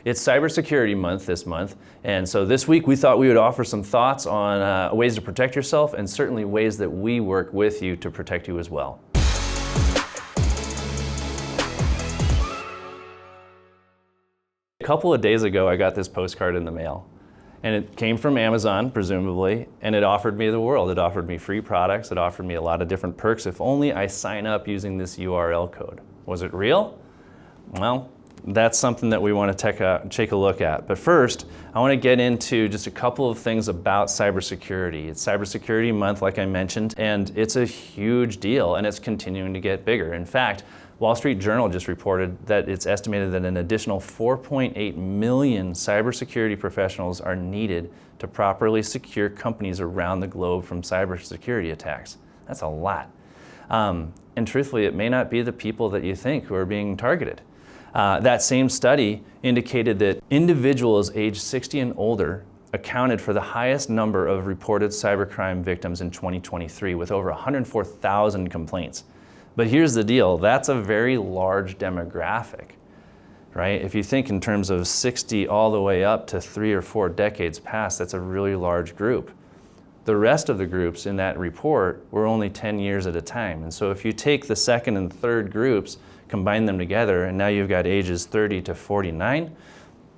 It's Cybersecurity Month this month, and so this week we thought we would offer some thoughts on ways to protect yourself and certainly ways that we work with you to protect you as well. A couple of days ago I got this postcard in the mail. And it came from Amazon, presumably, and it offered me the world. It offered me free products. It offered me a lot of different perks if only I sign up using this URL code. Was it real? Well, that's something that we want to take a look at. But first, I want to get into just a couple of things about cybersecurity. It's Cybersecurity Month, like I mentioned, and it's a huge deal, and it's continuing to get bigger. In fact, Wall Street Journal just reported that it's estimated that an additional 4.8 million cybersecurity professionals are needed to properly secure companies around the globe from cybersecurity attacks. That's a lot. And truthfully, it may not be the people that you think who are being targeted. That same study indicated that individuals aged 60 and older accounted for the highest number of reported cybercrime victims in 2023, with over 104,000 complaints. But here's the deal, that's a very large demographic, right? If you think in terms of 60 all the way up to 3 or 4 decades past, that's a really large group. The rest of the groups in that report were only 10 years at a time. And so if you take the second and third groups, combine them together, and now you've got ages 30 to 49,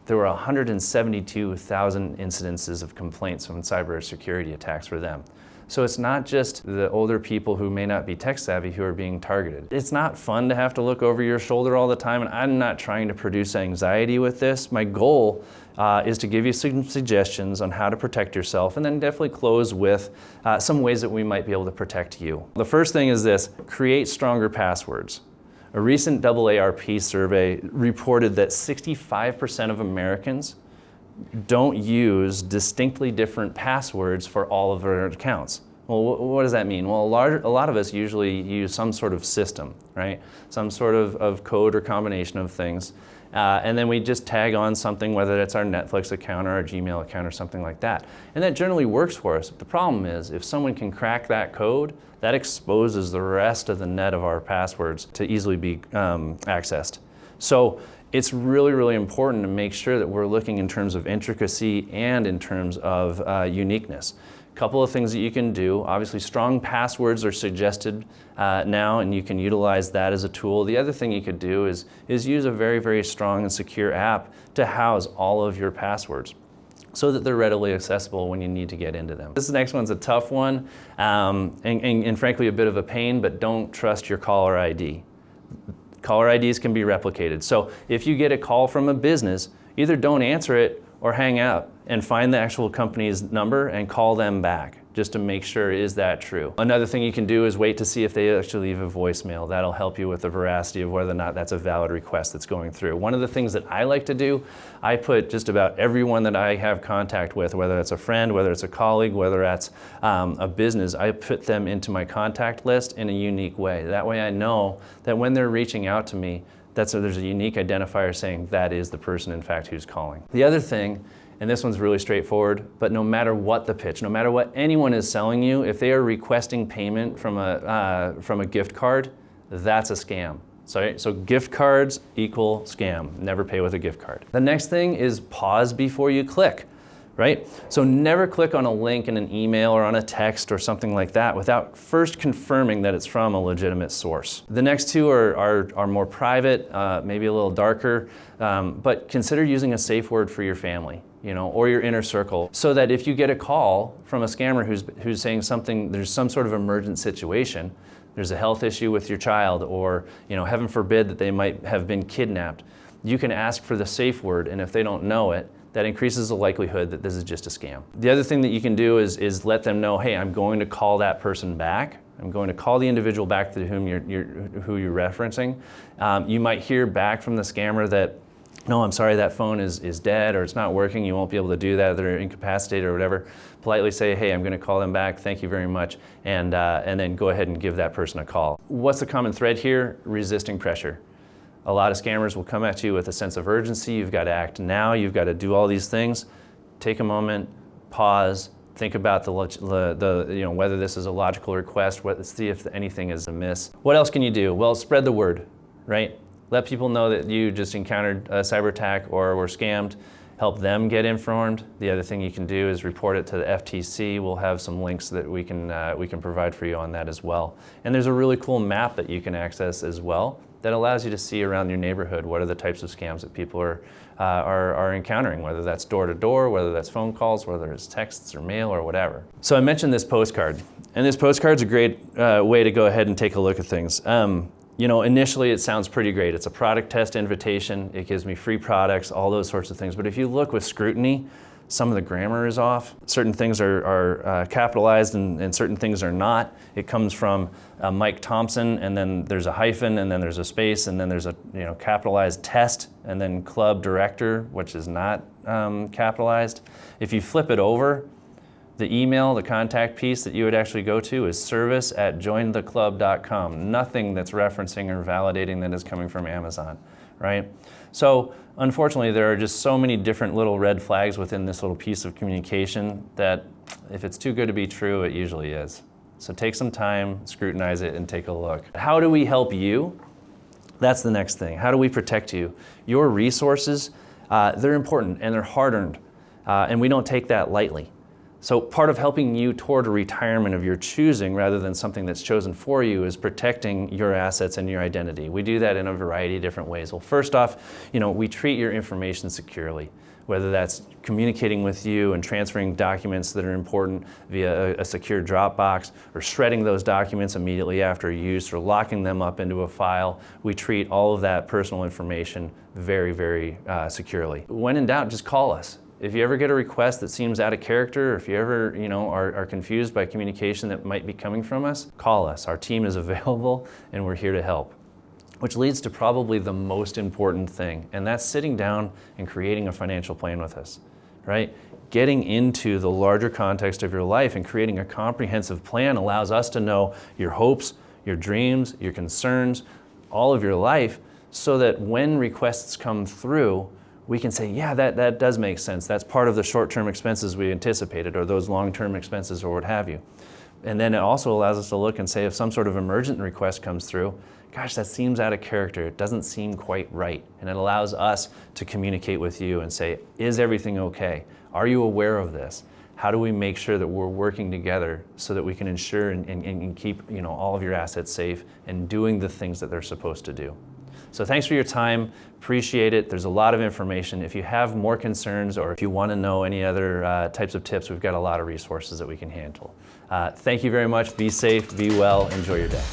there were 172,000 incidences of complaints from cybersecurity attacks for them. So it's not just the older people who may not be tech savvy who are being targeted. It's not fun to have to look over your shoulder all the time, and I'm not trying to produce anxiety with this. My goal is to give you some suggestions on how to protect yourself, and then definitely close with some ways that we might be able to protect you. The first thing is this: create stronger passwords. A recent AARP survey reported that 65% of Americans don't use distinctly different passwords for all of their accounts. Well, what does that mean? Well, a lot of us usually use some sort of system, right? Some sort of code or combination of things. And then we just tag on something, whether that's our Netflix account or our Gmail account or something like that. And that generally works for us. But the problem is, if someone can crack that code, that exposes the rest of the net of our passwords to easily be accessed. So it's really, really important to make sure that we're looking in terms of intricacy and in terms of uniqueness. A couple of things that you can do. Obviously, strong passwords are suggested now, and you can utilize that as a tool. The other thing you could do is use a very, very strong and secure app to house all of your passwords, so that they're readily accessible when you need to get into them. This next one's a tough one, and frankly a bit of a pain, but don't trust your caller ID. Caller IDs can be replicated. So if you get a call from a business, either don't answer it or hang up and find the actual company's number and call them back, just to make sure, is that true? Another thing you can do is wait to see if they actually leave a voicemail. That'll help you with the veracity of whether or not that's a valid request that's going through. One of the things that I like to do, I put just about everyone that I have contact with, whether it's a friend, whether it's a colleague, whether that's a business, I put them into my contact list in a unique way. That way I know that when they're reaching out to me, there's a unique identifier saying that is the person, in fact, who's calling. The other thing, and this one's really straightforward, but no matter what the pitch, no matter what anyone is selling you, if they are requesting payment from a gift card, that's a scam. So gift cards equal scam. Never pay with a gift card. The next thing is pause before you click, right? So never click on a link in an email or on a text or something like that without first confirming that it's from a legitimate source. The next two are more private, maybe a little darker, but consider using a safe word for your family, or your inner circle, so that if you get a call from a scammer who's saying something, there's some sort of emergent situation, there's a health issue with your child, or heaven forbid that they might have been kidnapped, you can ask for the safe word, and if they don't know it, that increases the likelihood that this is just a scam. The other thing that you can do is let them know, hey, I'm going to call that person back. I'm going to call the individual back to whom who you're referencing. You might hear back from the scammer that, no, I'm sorry, that phone is dead, or it's not working, you won't be able to do that, they're incapacitated or whatever. Politely say, hey, I'm going to call them back, thank you very much, and then go ahead and give that person a call. What's the common thread here? Resisting pressure. A lot of scammers will come at you with a sense of urgency. You've got to act now, you've got to do all these things. Take a moment, pause, think about whether this is a logical request, see if anything is amiss. What else can you do? Well, spread the word, right? Let people know that you just encountered a cyber attack or were scammed. Help them get informed. The other thing you can do is report it to the FTC. We'll have some links that we can provide for you on that as well. And there's a really cool map that you can access as well that allows you to see around your neighborhood what are the types of scams that people are encountering, whether that's door to door, whether that's phone calls, whether it's texts or mail or whatever. So I mentioned this postcard, and this postcard's a great way to go ahead and take a look at things. Initially it sounds pretty great. It's a product test invitation. It gives me free products, all those sorts of things. But if you look with scrutiny, some of the grammar is off. Certain things are capitalized and certain things are not. It comes from Mike Thompson, and then there's a hyphen, and then there's a space, and then there's a capitalized test, and then club director, which is not capitalized. If you flip it over, the email, the contact piece that you would actually go to is service@jointheclub.com. Nothing that's referencing or validating that is coming from Amazon, right? So unfortunately, there are just so many different little red flags within this little piece of communication that if it's too good to be true, it usually is. So take some time, scrutinize it, and take a look. How do we help you? That's the next thing. How do we protect you? Your resources, they're important and they're hard-earned, and we don't take that lightly. So part of helping you toward a retirement of your choosing rather than something that's chosen for you is protecting your assets and your identity. We do that in a variety of different ways. Well, first off, we treat your information securely, whether that's communicating with you and transferring documents that are important via a secure Dropbox, or shredding those documents immediately after use, or locking them up into a file. We treat all of that personal information very, very securely. When in doubt, just call us. If you ever get a request that seems out of character, or if you ever are confused by communication that might be coming from us, call us. Our team is available and we're here to help. Which leads to probably the most important thing, and that's sitting down and creating a financial plan with us, right? Getting into the larger context of your life and creating a comprehensive plan allows us to know your hopes, your dreams, your concerns, all of your life, so that when requests come through, we can say, yeah, that does make sense. That's part of the short-term expenses we anticipated, or those long-term expenses, or what have you. And then it also allows us to look and say, if some sort of emergent request comes through, gosh, that seems out of character. It doesn't seem quite right. And it allows us to communicate with you and say, is everything okay? Are you aware of this? How do we make sure that we're working together so that we can ensure and keep all of your assets safe and doing the things that they're supposed to do? So thanks for your time, appreciate it. There's a lot of information. If you have more concerns, or if you want to know any other types of tips, we've got a lot of resources that we can handle. Thank you very much, be safe, be well, enjoy your day.